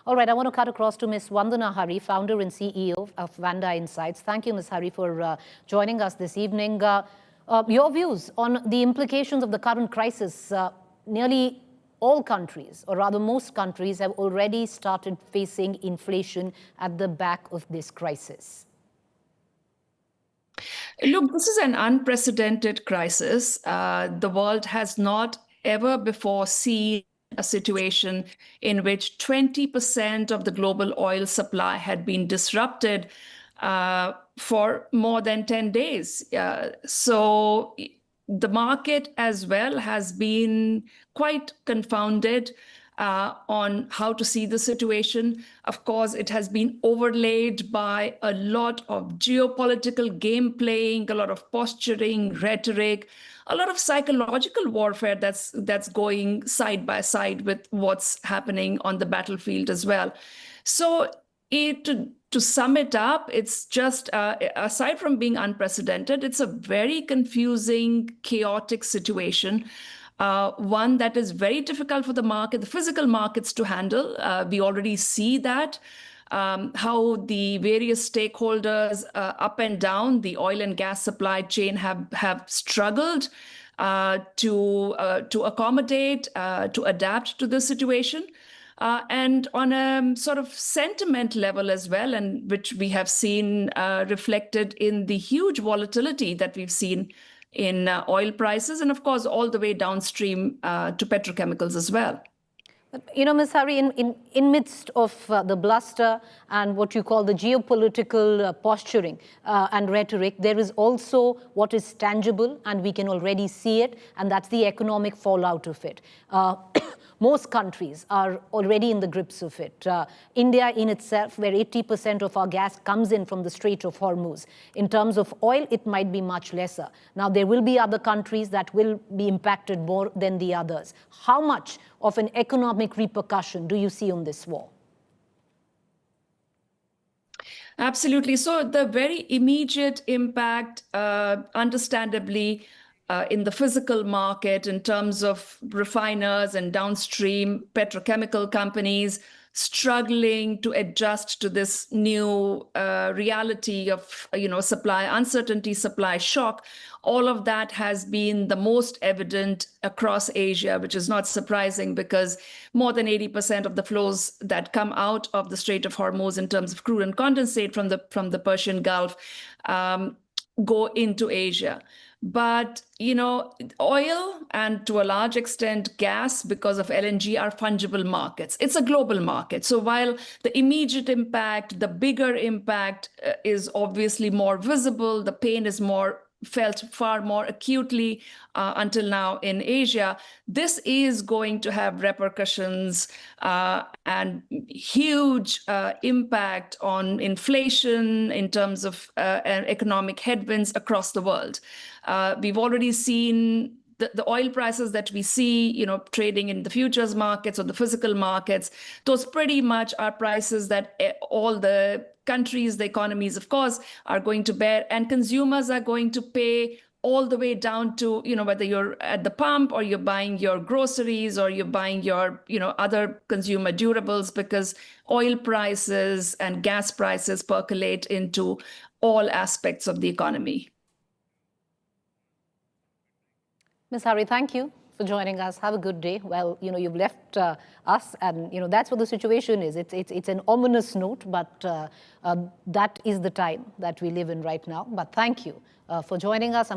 All right, I want to cut across to Ms. Vandana Hari, founder and CEO of Vanda Insights. Thank you, Ms. Hari, for joining us this evening. Your views on the implications of the current crisis. Nearly all countries, or rather most countries, have already started facing inflation at the back of this crisis. Look, this is an unprecedented crisis. The world has not ever before seen a situation in which 20% of the global oil supply had been disrupted for more than 10 days. So the market as well has been quite confounded on how to see the situation. Of course, it has been overlaid by a lot of geopolitical game playing, a lot of posturing, rhetoric, a lot of psychological warfare that's going side by side with what's happening on the battlefield as well. So to sum it up, it's just, aside from being unprecedented, it's a very confusing, chaotic situation. One that is very difficult for the physical markets to handle. We already see that, how the various stakeholders up and down the oil and gas supply chain have struggled to accommodate, to adapt to the situation. And on a sort of sentiment level as well, and which we have seen reflected in the huge volatility that we've seen in oil prices, and of course, all the way downstream to petrochemicals as well. But, Ms. Hari, in midst of the bluster and what you call the geopolitical posturing and rhetoric, there is also what is tangible, and we can already see it, and that's the economic fallout of it. Most countries are already in the grips of it. India in itself, where 80% of our gas comes in from the Strait of Hormuz. In terms of oil, it might be much lesser. Now, there will be other countries that will be impacted more than the others. How much of an economic repercussion do you see on this war? Absolutely. So the very immediate impact, understandably, in the physical market in terms of refiners and downstream petrochemical companies struggling to adjust to this new reality of supply uncertainty, supply shock. All of that has been the most evident across Asia, which is not surprising because more than 80% of the flows that come out of the Strait of Hormuz in terms of crude and condensate from the Persian Gulf go into Asia. But, oil and to a large extent gas, because of LNG, are fungible markets. It's a global market. So while the immediate impact, the bigger impact is obviously more visible, the pain is felt far more acutely until now in Asia, this is going to have repercussions and huge impact on inflation in terms of economic headwinds across the world. We've already seen the oil prices that we see, trading in the futures markets or the physical markets. Those pretty much are prices that all the countries, the economies, of course, are going to bear, and consumers are going to pay all the way down to, whether you're at the pump or you're buying your groceries or you're buying your, other consumer durables, because oil prices and gas prices percolate into all aspects of the economy. Ms. Hari, thank you for joining us. Have a good day. Well, you've left us, and that's what the situation is. It's an ominous note, but that is the time that we live in right now. But thank you for joining us.